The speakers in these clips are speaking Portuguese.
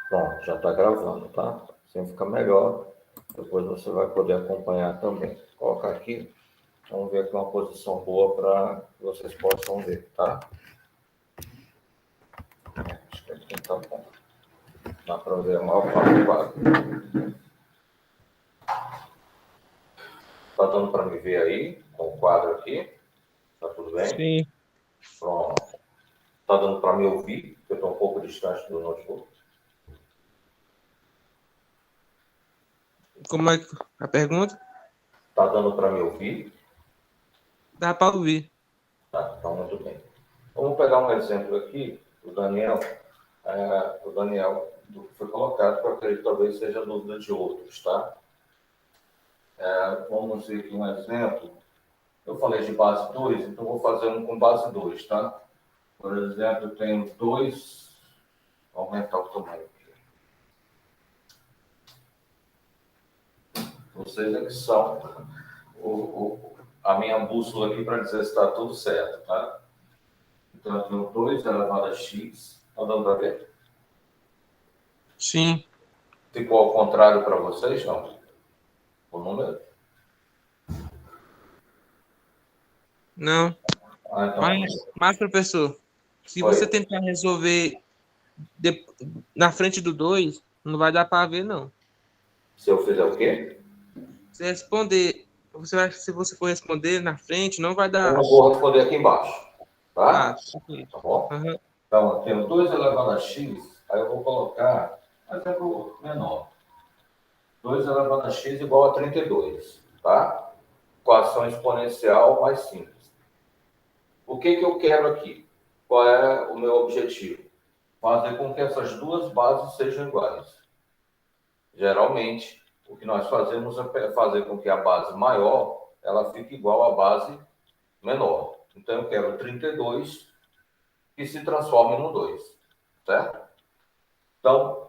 Pronto, já está gravando, tá? Assim fica melhor. Depois você vai poder acompanhar também. Vou colocar aqui. Vamos ver aqui uma posição boa para que vocês possam ver, tá? Acho que aqui tá bom. Dá para ver a maior parte do quadro. Tá dando para me ver aí, com o quadro aqui? Tá tudo bem? Sim. Pronto. Tá dando para me ouvir? Porque eu estou um pouco distante do notebook. Como é a pergunta? Tá dando para me ouvir? Dá para ouvir. Tá, então muito bem. Vamos pegar um exemplo aqui, o Daniel. O Daniel foi colocado, que eu acredito que talvez seja dúvida de outros, tá? Vamos ver aqui um exemplo. Eu falei de base 2, então vou fazer um com base 2, tá? Por exemplo, eu tenho dois. Vou aumentar o tamanho aqui. Vocês é que são a minha bússola aqui para dizer se está tudo certo, tá? Então, eu tenho 2 elevado a x. Está dando para ver? Sim. Ficou ao contrário para vocês, não? O número? Não. Então, Mas, professor, se você foi. tentar resolver na frente do 2, não vai dar para ver, não. Se eu fizer o quê? Se responder, se você for responder na frente, não vai Eu dar. vou responder aqui embaixo, Ah, tá? ok. Tá bom? Uhum. Então, eu tenho 2 elevado a x, aí eu vou colocar um exemplo menor. 2 elevado a x igual a 32, tá? Equação exponencial mais simples. O que eu quero aqui? Qual é o meu objetivo? Fazer com que essas duas bases sejam iguais. Geralmente, o que nós fazemos é fazer com que a base maior ela fique igual à base menor. Então, eu quero 32 que se transforme no 2, certo? Então,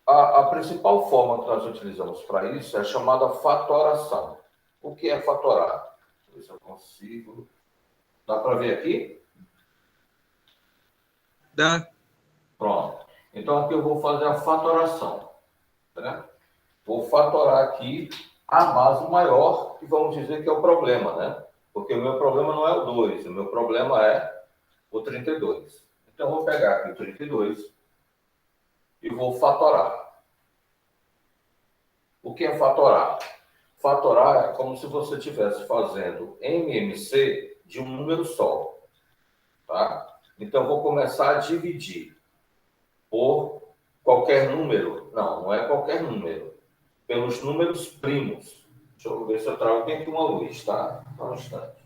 a principal forma que nós utilizamos para isso é a chamada fatoração. O que é fatorar? Deixa eu ver se eu consigo. Dá para ver aqui? Dá. Pronto. Então, aqui eu vou fazer a fatoração. Né? Vou fatorar aqui a base maior, que vamos dizer que é o problema, né? Porque o meu problema não é o 2, o meu problema é o 32. Então, eu vou pegar aqui o 32 e vou fatorar. O que é fatorar? Fatorar é como se você estivesse fazendo MMC de um número só. Tá? Então, vou começar a dividir por qualquer número. Não, não é qualquer número. Pelos números primos. Deixa eu ver se eu trago bem aqui uma luz, tá? Só um instante.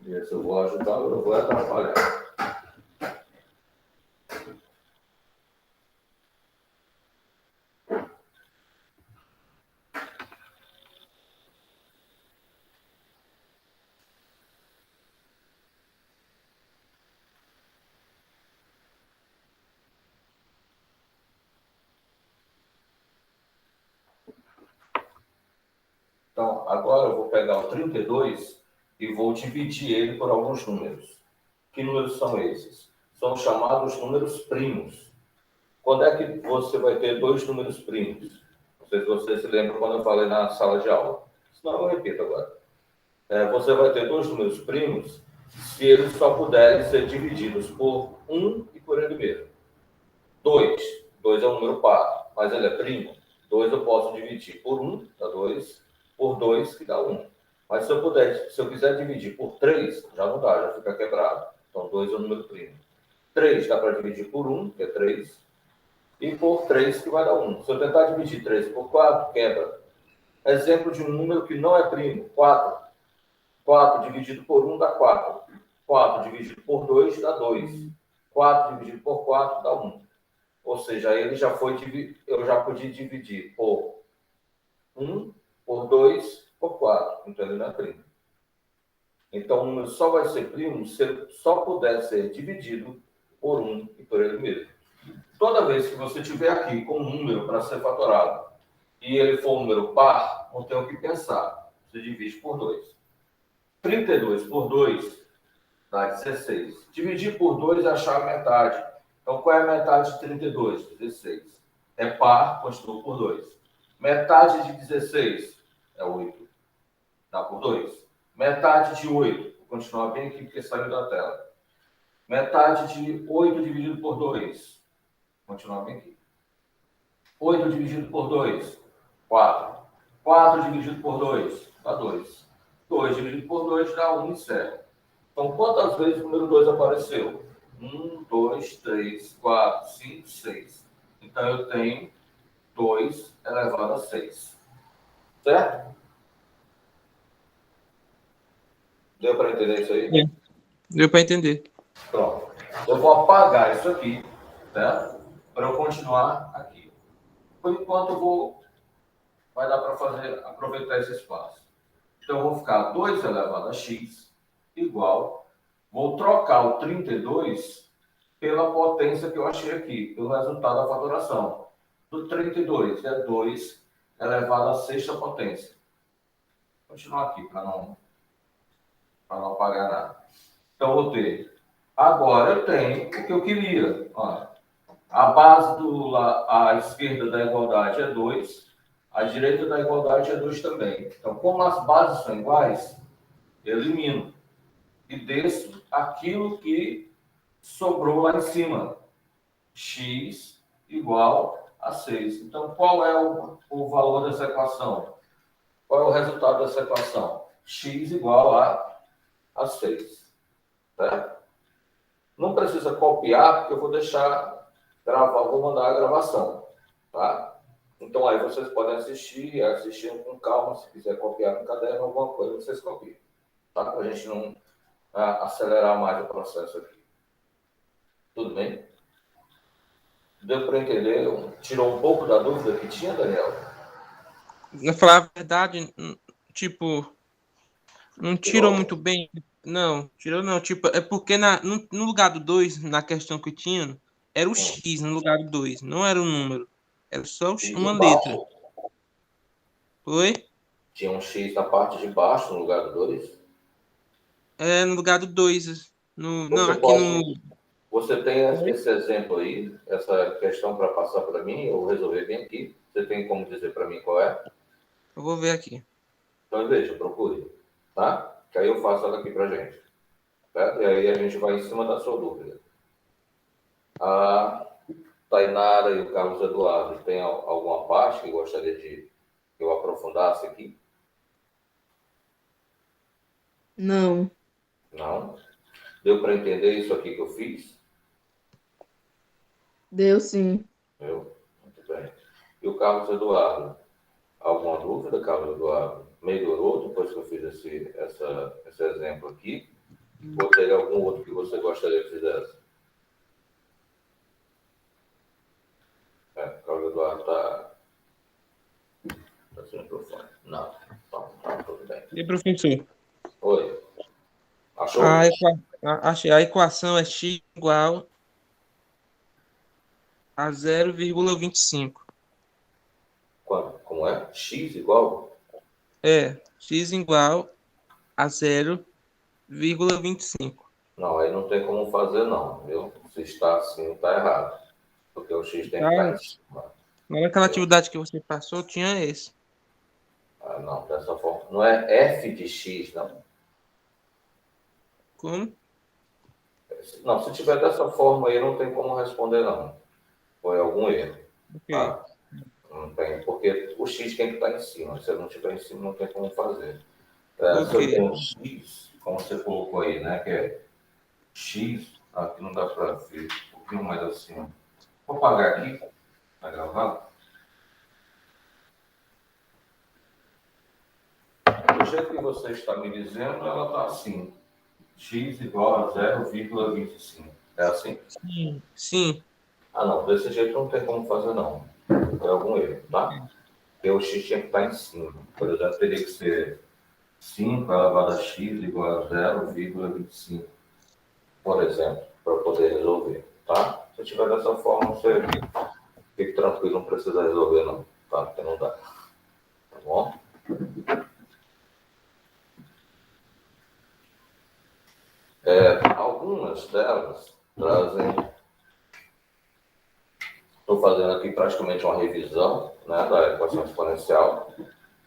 Ver se eu vou ajudar ou eu vou atrapalhar. Então, agora eu vou pegar o 32 e vou dividir ele por alguns números. Que números são esses? São chamados números primos. Quando é que você vai ter dois números primos? Não sei se você se lembra quando eu falei na sala de aula. Senão eu repito agora. Você vai ter dois números primos se eles só puderem ser divididos por 1 e por ele mesmo. 2. 2 é um número par, mas ele é primo. 2 eu posso dividir por 1, dá 2, por 2, que dá 1. Mas se eu quiser dividir por 3, já não dá, já fica quebrado. Então, 2 é um número primo. 3 dá para dividir por 1, que é 3, e por 3, que vai dar 1. Se eu tentar dividir 3 por 4, quebra. Exemplo de um número que não é primo, 4. 4 dividido por 1 dá 4. 4 dividido por 2 dá 2. 4 dividido por 4 dá 1. Ou seja, ele já foi, eu já podia dividir por 1, por 2, por 4. Então, ele não é primo. Então, o número só vai ser primo se ele só puder ser dividido por 1 e por ele mesmo. Toda vez que você tiver aqui com um número para ser fatorado, e ele for um número par, não tem o que pensar. Você divide por 2. 32 por 2 dá 16. Dividir por 2 é achar a metade. Então, qual é a metade de 32? 16. É par, continua por 2. Metade de 16 é 8. Dá por 2. Metade de 8. Vou continuar bem aqui porque saiu da tela. Metade de 8 dividido por 2. Continuar bem aqui. 8 dividido por 2, 4. 4 dividido por 2, dá 2. 2 dividido por 2 dá 1 e 0. Então, quantas vezes o número 2 apareceu? 1, 2, 3, 4, 5, 6. Então, eu tenho 2 elevado a 6. Certo? Deu para entender isso aí? Deu para entender. Pronto. Eu vou apagar isso aqui, certo? Para eu continuar aqui. Por enquanto, vai dar para aproveitar esse espaço. Então, eu vou ficar 2 elevado a x igual. Vou trocar o 32 pela potência que eu achei aqui, pelo resultado da fatoração. Do 32 é 2 elevado à sexta potência. Vou continuar aqui para não apagar nada. Então, vou ter. Agora, eu tenho o que eu queria. Olha, a base à esquerda da igualdade é 2. A direita da igualdade é 2 também. Então, como as bases são iguais, eu elimino. E desço aquilo que sobrou lá em cima. X igual a 6. Então, qual é o valor dessa equação? Qual é o resultado dessa equação? X igual a 6. Certo? Não precisa copiar, porque eu vou deixar gravar, vou mandar a gravação. Tá? Então, aí vocês podem assistir com calma. Se quiser copiar no caderno, alguma coisa, vocês copiam. Tá? Para a gente não acelerar mais o processo aqui. Tudo bem? Deu para entender? Tirou um pouco da dúvida que tinha, Daniel? Na falar a verdade, tipo, não tirou muito bem. Não, tirou não. Tipo, é porque no lugar do 2, na questão que tinha, era o X no lugar do 2. Não era um número. Era só uma letra. Oi? Tinha um X na parte de baixo, no lugar do 2? É, no lugar do 2. Não, aqui pode, no... Você tem esse exemplo aí, essa questão para passar para mim, eu resolver bem aqui. Você tem como dizer para mim qual é? Eu vou ver aqui. Então, veja, procure. Tá? Que aí eu faço ela aqui para gente. Certo? E aí a gente vai em cima da sua dúvida. A Tainara e o Carlos Eduardo, tem alguma parte que gostaria de que eu aprofundasse aqui? Não. Não? Deu para entender isso aqui que eu fiz? Deu sim. Deu? Muito bem. E o Carlos Eduardo? Alguma dúvida, Carlos Eduardo? Melhorou depois que eu fiz esse exemplo aqui? Ou teria algum outro que você gostaria que fizesse? Carlos Eduardo está sem microfone. Não. Tá, tudo bem. E professor? Oi. Achou? Achei. A equação é x igual a 0,25. Como é? X igual? É, x igual a 0,25. Não, aí não tem como fazer, não. Viu? Se está assim, está errado. Porque o X tem que estar em cima. Naquela atividade que você passou, tinha esse. Não, dessa forma. Não é f de x, não. Como? Não, se tiver dessa forma aí, não tem como responder, não. Foi algum erro. Okay. Tá? Não tem, porque o X tem que estar em cima. Se ele não estiver em cima, não tem como fazer. Se eu tenho X, como você colocou aí, né? Que é X, aqui não dá para ver, um pouquinho mais acima. Vou apagar aqui, para gravar. Do jeito que você está me dizendo, ela está assim. X igual a 0,25. É assim? Sim. Não, desse jeito não tem como fazer, não. É algum erro, tá? Porque o X tinha que estar em cima. Por exemplo, teria que ser 5 elevado a x igual a 0,25. Por exemplo, para poder resolver, tá? Se tiver dessa forma, você fique tranquilo, não precisa resolver, não. Tá, porque não dá. Tá bom? Algumas delas trazem. Estou fazendo aqui praticamente uma revisão, né, da equação exponencial,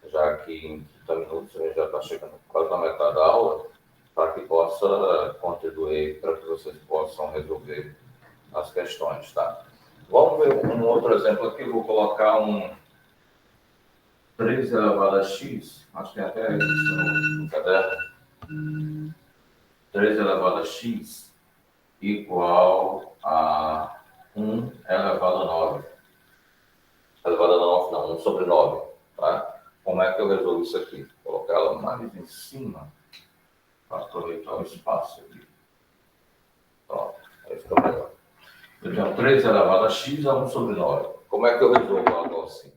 já que em 30 minutos a gente já está chegando quase na metade da aula, para que possa contribuir, para que vocês possam resolver as questões, tá? Vamos ver um outro exemplo aqui. Eu vou colocar um 3 elevado a x, acho que tem até isso no caderno. 3 elevado a x igual a 1 elevado a 9. Elevado a 9 não, 1 sobre 9. Tá? Como é que eu resolvo isso aqui? Vou colocar ela mais em cima para aproveitar o espaço aqui. Pronto, aí fica melhor. Eu tenho 3 elevado a x a 1 sobre 9. Como é que eu resolvo algo assim?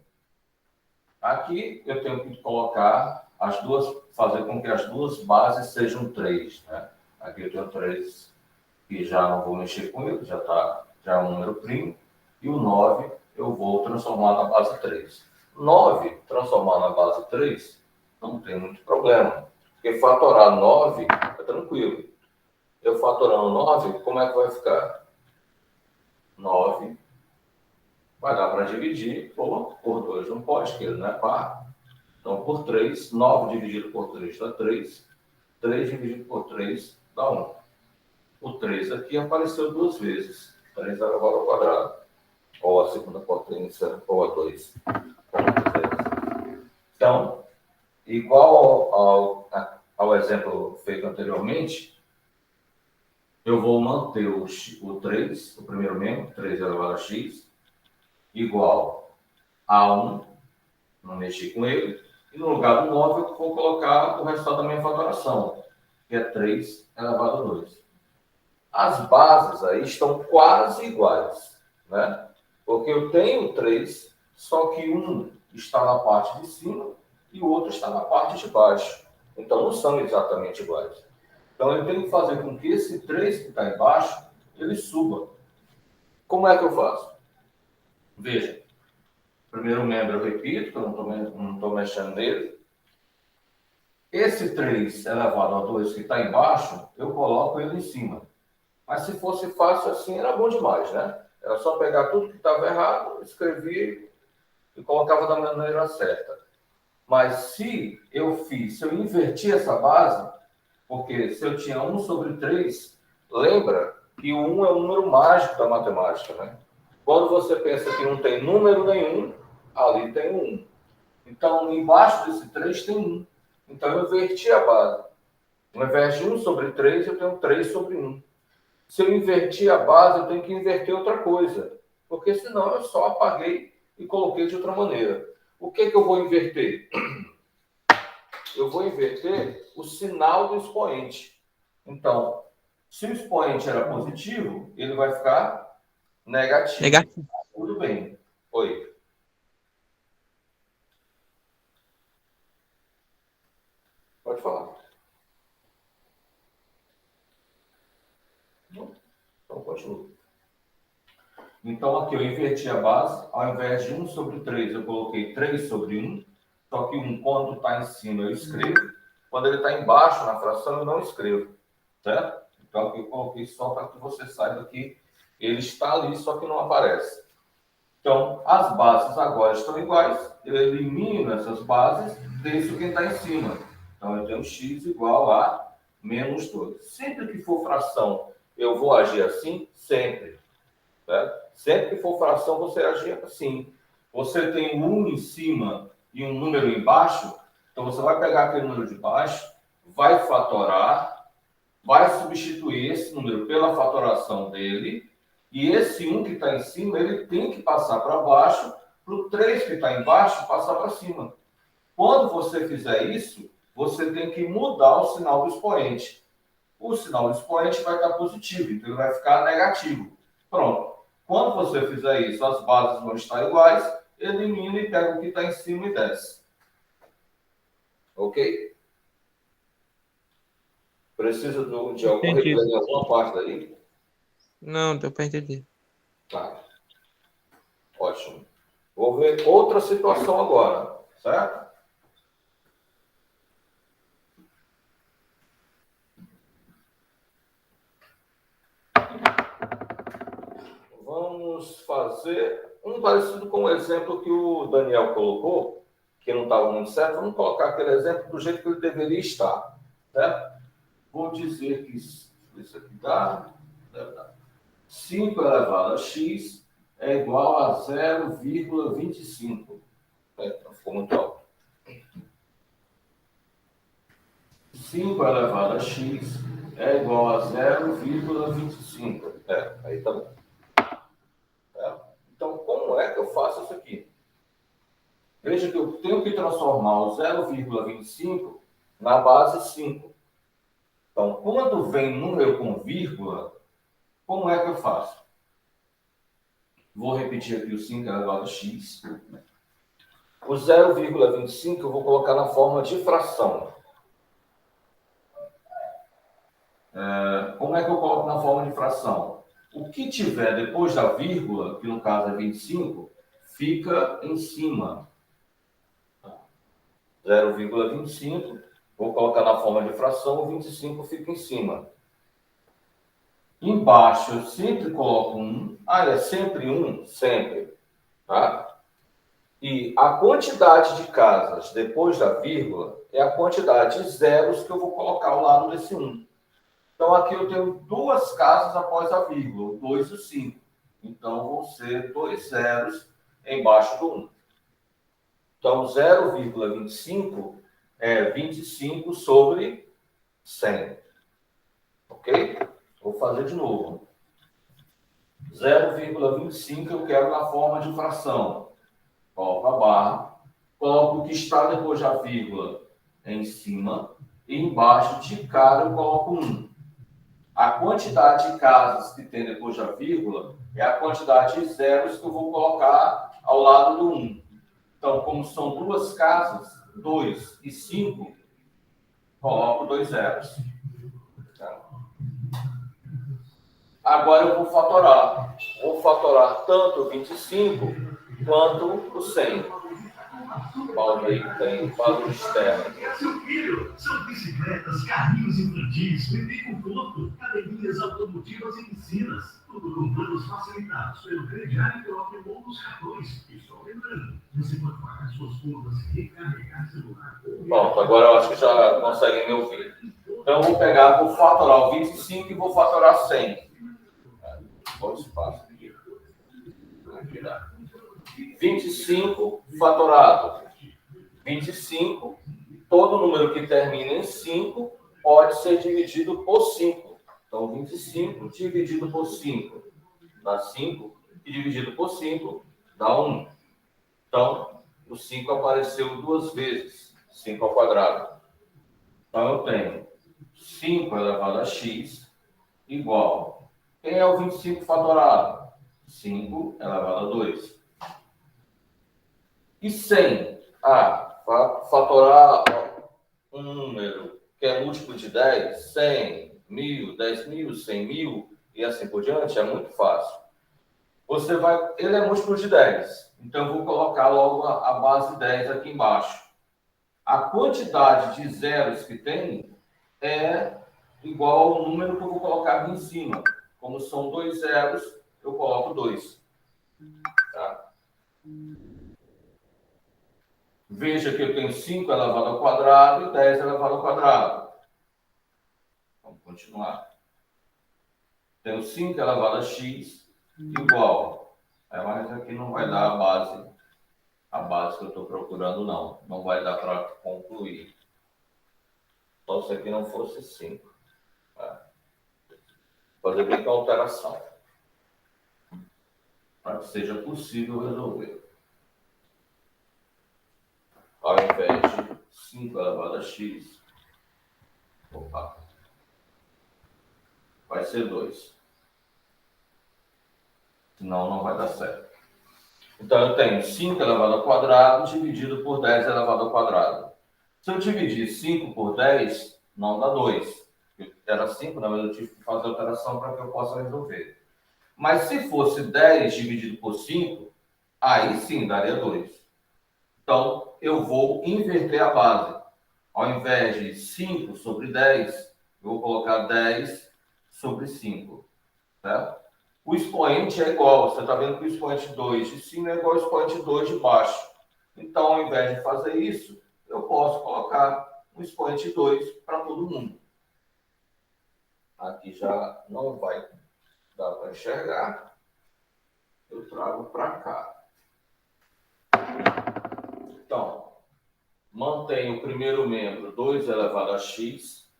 Aqui eu tenho que colocar as duas, fazer com que as duas bases sejam 3. Né? Aqui eu tenho 3 que já não vou mexer com ele, já é um número primo. E o 9 eu vou transformar na base 3. 9 transformar na base 3 não tem muito problema. Porque fatorar 9 é tranquilo. Eu fatorando 9, como é que vai ficar? 9 vai dar para dividir por 2. Não pode, porque ele não é par. Então, por 3, 9 dividido por 3 dá 3. 3 dividido por 3 dá 1. O 3 aqui apareceu duas vezes. 3 elevado ao quadrado. Ou a segunda potência, ou a 2. Então, igual ao exemplo feito anteriormente, eu vou manter o 3, o primeiro membro, 3 elevado a x, igual a 1, não mexi com ele, e no lugar do 9 eu vou colocar o resultado da minha fatoração, que é 3 elevado a 2. As bases aí estão quase iguais, né? Porque eu tenho 3, só que um está na parte de cima e o outro está na parte de baixo. Então, não são exatamente iguais. Então, eu tenho que fazer com que esse 3 que está embaixo, ele suba. Como é que eu faço? Veja. Primeiro membro eu repito, que eu não estou mexendo nele. Esse 3 elevado a 2 que está embaixo, eu coloco ele em cima. Mas se fosse fácil assim, era bom demais, né? Era só pegar tudo que estava errado, escrevia e colocava da maneira certa. Mas se eu inverti essa base, porque se eu tinha 1 sobre 3, lembra que o 1 é o número mágico da matemática, né? Quando você pensa que não tem número nenhum, ali tem um 1. Então, embaixo desse 3 tem 1. Então, eu inverti a base. Ao invés de 1 sobre 3, eu tenho 3 sobre 1. Se eu invertir a base, eu tenho que inverter outra coisa. Porque senão eu só apaguei e coloquei de outra maneira. O que eu vou inverter? Eu vou inverter o sinal do expoente. Então, se o expoente era positivo, ele vai ficar negativo. Negativo. Tudo bem. Oi. Pode falar. Então, continua. Então, aqui eu inverti a base. Ao invés de 1 sobre 3, eu coloquei 3 sobre 1. Só que 1, quando está em cima, eu escrevo. Quando ele está embaixo, na fração, eu não escrevo. Certo? Então, aqui eu coloquei só para que você saiba que ele está ali, só que não aparece. Então, as bases agora estão iguais. Eu elimino essas bases, deixo quem está em cima. Então, eu tenho x igual a menos 2. Sempre que for fração, eu vou agir assim? Sempre. Certo? Sempre que for fração, você agir assim. Você tem um 1 em cima e um número embaixo, então você vai pegar aquele número de baixo, vai fatorar, vai substituir esse número pela fatoração dele, e esse 1 que está em cima, ele tem que passar para baixo, para o 3 que está embaixo passar para cima. Quando você fizer isso, você tem que mudar o sinal do expoente. O sinal do expoente vai estar positivo, então ele vai ficar negativo. Pronto. Quando você fizer isso, as bases vão estar iguais, elimina e pega o que está em cima e desce. Ok? Precisa de algum Entendi. replay em alguma parte daí? Não, deu para entender. Tá. Ótimo. Vou ver outra situação agora, certo? Vamos fazer um parecido com o exemplo que o Daniel colocou, que não estava muito certo. Vamos colocar aquele exemplo do jeito que ele deveria estar, certo? Vou dizer que isso aqui dá 5 elevado a x é igual a 0,25. Ficou muito alto. 5 elevado a x é igual a 0,25. Aí tá bom. Então, como é que eu faço isso aqui? Veja que eu tenho que transformar o 0,25 na base 5. Então, quando vem número com vírgula, como é que eu faço? Vou repetir aqui o 5 elevado a x. O 0,25 eu vou colocar na forma de fração. Como é que eu coloco na forma de fração? O que tiver depois da vírgula, que no caso é 25, fica em cima. 0,25, vou colocar na forma de fração, o 25 fica em cima. Embaixo eu sempre coloco 1. É sempre 1? Sempre. Tá? E a quantidade de casas depois da vírgula é a quantidade de zeros que eu vou colocar ao lado desse 1. Então, aqui eu tenho 2 casas após a vírgula, o 2 e o 5. Então, vão ser 2 zeros embaixo do 1. Então, 0,25 é 25 sobre 100. Ok? Vou fazer de novo. 0,25 eu quero na forma de fração. Coloco a barra, coloco o que está depois da vírgula em cima, e embaixo, de cara, eu coloco 1. A quantidade de casas que tem depois da vírgula é a quantidade de zeros que eu vou colocar ao lado do 1. Então, como são 2 casas, 2 e 5, coloco 2 zeros. Agora eu vou fatorar. Vou fatorar tanto o 25 quanto o 100. Paulo aí tem valor externo. Seu filho, são bicicletas, carrinhos infantis, bebê conforto, academias automotivas e piscinas. Tudo com planos facilitados pelo crediário próprio ou nos cartões. E só lembrando, você pode pagar suas contas, recarregar celular. Pronto, agora eu acho que já conseguem me ouvir. Então eu vou pegar, vou fatorar o 25 e vou fatorar 100. Qual espaço aqui? 25 fatorado. 25, todo número que termina em 5 pode ser dividido por 5. Então, 25 dividido por 5 dá 5, e dividido por 5 dá 1. Então, o 5 apareceu 2 vezes, 5 ao quadrado. Então, eu tenho 5 elevado a x igual. Quem é o 25 fatorado? 5 elevado a 2. E 100? Fatorar um número que é múltiplo de 10, 100, 1000, 10.000, 100.000 e assim por diante, é muito fácil. Ele é múltiplo de 10, então eu vou colocar logo a base 10 aqui embaixo. A quantidade de zeros que tem é igual ao número que eu vou colocar aqui em cima. Como são 2 zeros, eu coloco 2. Tá? Veja que eu tenho 5 elevado ao quadrado e 10 elevado ao quadrado. Vamos continuar. Tenho 5 elevado a x igual. Mas aqui não vai dar a base que eu estou procurando, não. Não vai dar para concluir. Só se aqui não fosse 5. Fazer bem com a alteração. Para que seja possível resolver. Ao invés de 5 elevado a x, vai ser 2. Senão não vai dar certo. Então, eu tenho 5 elevado ao quadrado dividido por 10 elevado ao quadrado. Se eu dividir 5 por 10, não dá 2. Era 5, na verdade eu tive que fazer a alteração para que eu possa resolver. Mas se fosse 10 dividido por 5, Aí sim daria 2. Então, eu vou inverter a base. Ao invés de 5 sobre 10, eu vou colocar 10 sobre 5. Certo? O expoente é igual. Você está vendo que o expoente 2 de cima é igual ao expoente 2 de baixo. Então, ao invés de fazer isso, eu posso colocar um expoente 2 para todo mundo. Aqui já não vai dar para enxergar. Eu trago para cá. Então, mantenho o primeiro membro 2 elevado a x.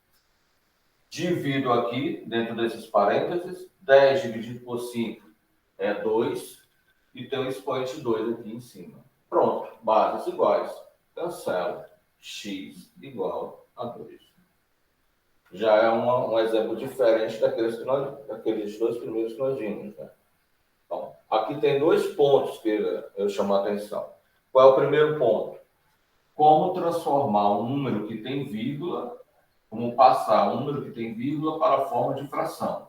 Divido aqui, dentro desses parênteses. 10 dividido por 5 é 2. E tem o expoente 2 aqui em cima. Pronto, bases iguais. Cancelo. X igual a 2. Já é um exemplo diferente daqueles 2 primeiros que nós vimos. Né? Então, aqui tem 2 pontos que eu chamo a atenção. Qual é o primeiro ponto? Como transformar um número que tem vírgula, como passar um número que tem vírgula para a forma de fração.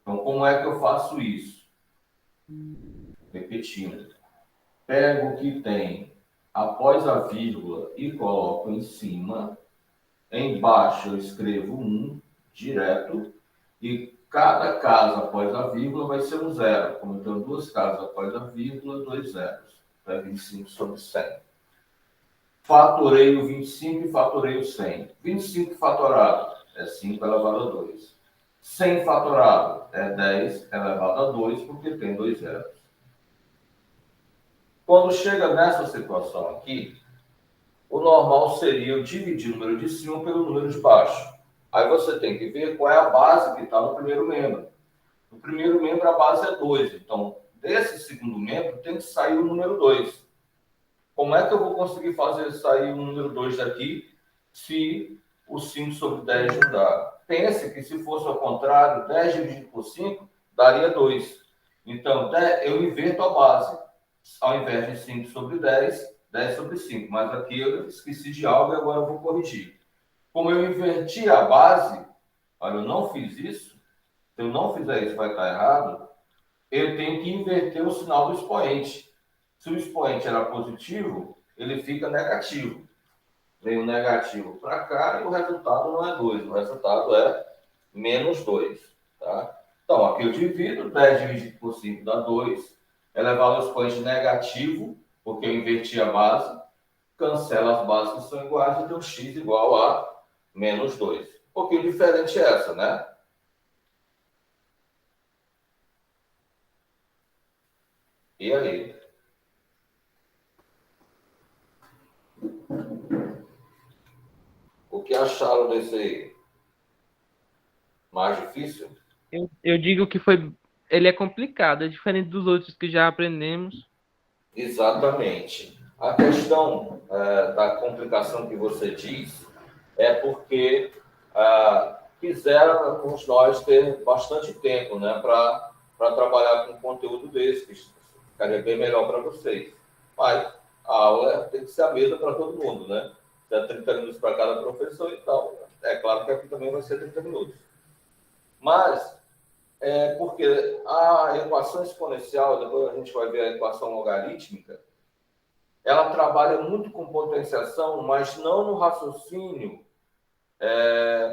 Então, como é que eu faço isso? Repetindo. Pego o que tem após a vírgula e coloco em cima. Embaixo eu escrevo 1 direto. E cada casa após a vírgula vai ser um zero. Como eu tenho 2 casas após a vírgula, 2 zeros. Então é 25 sobre 100. Fatorei o 25 e fatorei o 100. 25 fatorado é 5 elevado a 2. 100 fatorado é 10 elevado a 2, porque tem 2 zeros. Quando chega nessa situação aqui, o normal seria eu dividir o número de cima pelo número de baixo. Aí você tem que ver qual é a base que está no primeiro membro. No primeiro membro, a base é 2. Então, desse segundo membro, tem que sair o número 2. Como é que eu vou conseguir fazer sair o número 2 daqui se o 5 sobre 10 não dá? Pense que se fosse ao contrário, 10 dividido por 5 daria 2. Então, eu inverto a base. Ao invés de 5 sobre 10, 10 sobre 5. Mas aqui eu esqueci de algo e agora eu vou corrigir. Como eu inverti a base, olha, eu não fiz isso. Se eu não fizer isso, vai estar errado. Eu tenho que inverter o sinal do expoente. Se o expoente era positivo, ele fica negativo. Vem o negativo para cá e o resultado não é 2. O resultado é menos 2. Tá? Então, aqui eu divido. 10 dividido por 5 dá 2. Elevado ao expoente negativo, porque eu inverti a base. Cancela as bases que são iguais e deu x igual a menos 2. Um pouquinho diferente essa, né? E aí? O que acharam desse aí? Mais difícil? Eu digo que ele é complicado, é diferente dos outros que já aprendemos. Exatamente. A questão da complicação que você diz é porque quiseram nós ter bastante tempo, né, para trabalhar com um conteúdo desse, que ficaria bem melhor para vocês. Mas a aula tem que ser a mesma para todo mundo, né? Se é 30 minutos para cada professor, então é claro que aqui também vai ser 30 minutos. Mas porque a equação exponencial, depois a gente vai ver a equação logarítmica, ela trabalha muito com potenciação, mas não no raciocínio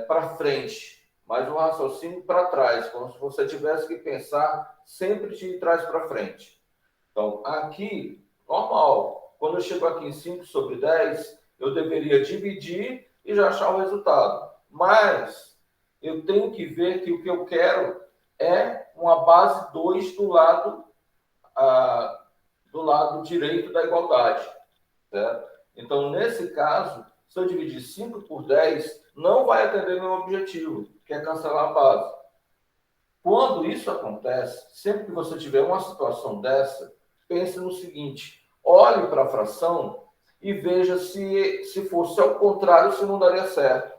para frente, mas no raciocínio para trás, como se você tivesse que pensar sempre de trás para frente. Então, aqui, normal, quando eu chego aqui em 5 sobre 10, eu deveria dividir e já achar o resultado. Mas eu tenho que ver que o que eu quero é uma base 2 do lado direito da igualdade. Certo? Então, nesse caso, se eu dividir 5 por 10, não vai atender meu objetivo, que é cancelar a base. Quando isso acontece, sempre que você tiver uma situação dessa, pense no seguinte: olhe para a fração e veja se fosse ao contrário, se não daria certo.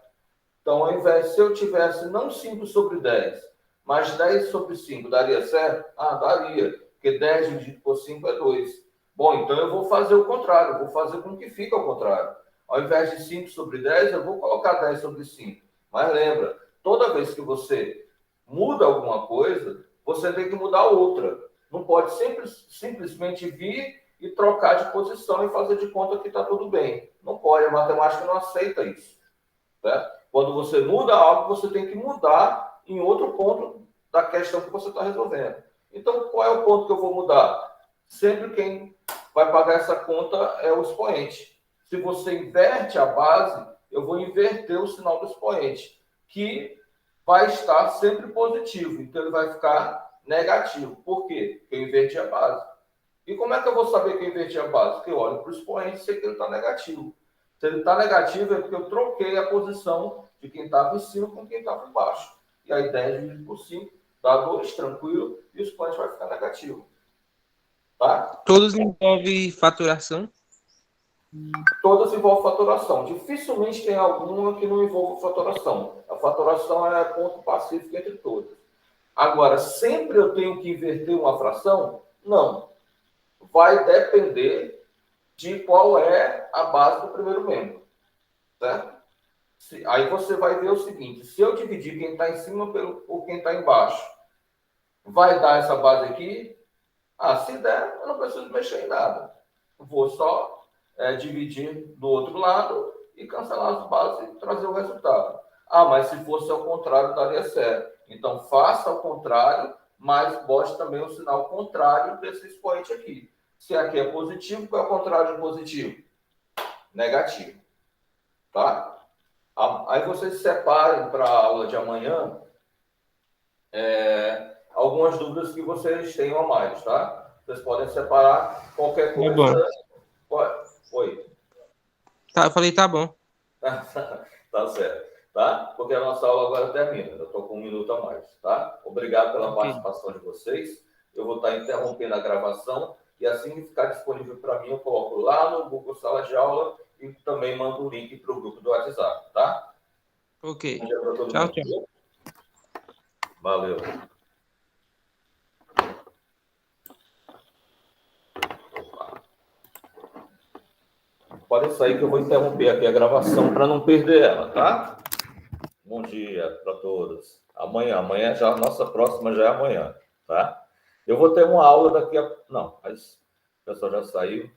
Então, ao invés, se eu tivesse não 5 sobre 10, mas 10 sobre 5, daria certo? Ah, daria, porque 10 dividido por 5 é 2. Bom, então eu vou fazer o contrário, eu vou fazer com que fique ao contrário. Ao invés de 5 sobre 10, eu vou colocar 10 sobre 5. Mas lembra, toda vez que você muda alguma coisa, você tem que mudar outra. Não pode simplesmente vir e trocar de posição e fazer de conta que está tudo bem. Não pode, a matemática não aceita isso. Né? Quando você muda algo, você tem que mudar em outro ponto da questão que você está resolvendo. Então, qual é o ponto que eu vou mudar? Sempre quem vai pagar essa conta é o expoente. Se você inverte a base, eu vou inverter o sinal do expoente, que vai estar sempre positivo. Então, ele vai ficar negativo. Por quê? Porque eu inverti a base. E como é que eu vou saber que eu inverti a base? Porque eu olho para o expoente e sei que ele está negativo. Se ele está negativo, é porque eu troquei a posição de quem estava em cima com quem estava embaixo. E aí 10 dividido por 5 dá 2, tranquilo, e o expoente vai ficar negativo. Tá? Todos envolvem faturação? Todas envolvem faturação. Dificilmente tem alguma que não envolva faturação. A faturação é ponto pacífico entre todas. Agora, sempre eu tenho que inverter uma fração? Não. Vai depender de qual é a base do primeiro membro. Certo? Aí você vai ver o seguinte, se eu dividir quem está em cima por quem está embaixo, vai dar essa base aqui? Se der, eu não preciso mexer em nada. Vou só dividir do outro lado e cancelar as bases e trazer o resultado. Mas se fosse ao contrário, daria certo. Então, faça ao contrário, mas bote também o sinal contrário desse expoente aqui. Se aqui é positivo, qual é o contrário de positivo? Negativo. Tá? Aí vocês separem para a aula de amanhã algumas dúvidas que vocês tenham a mais, tá? Vocês podem separar qualquer coisa. Oi. Tá, eu falei, tá bom. Tá certo, tá? Porque a nossa aula agora termina. Eu estou com 1 minuto a mais, tá? Obrigado pela participação de vocês. Eu vou estar interrompendo a gravação e assim que ficar disponível para mim, eu coloco lá no Google Sala de Aula e também mando o link para o grupo do WhatsApp, tá? Ok. Tchau, tchau. Valeu. Pode sair que eu vou interromper aqui a gravação para não perder ela, tá? Bom dia para todos. Amanhã já, a nossa próxima já é amanhã, tá? Eu vou ter uma aula daqui a... Não, mas o pessoal já saiu.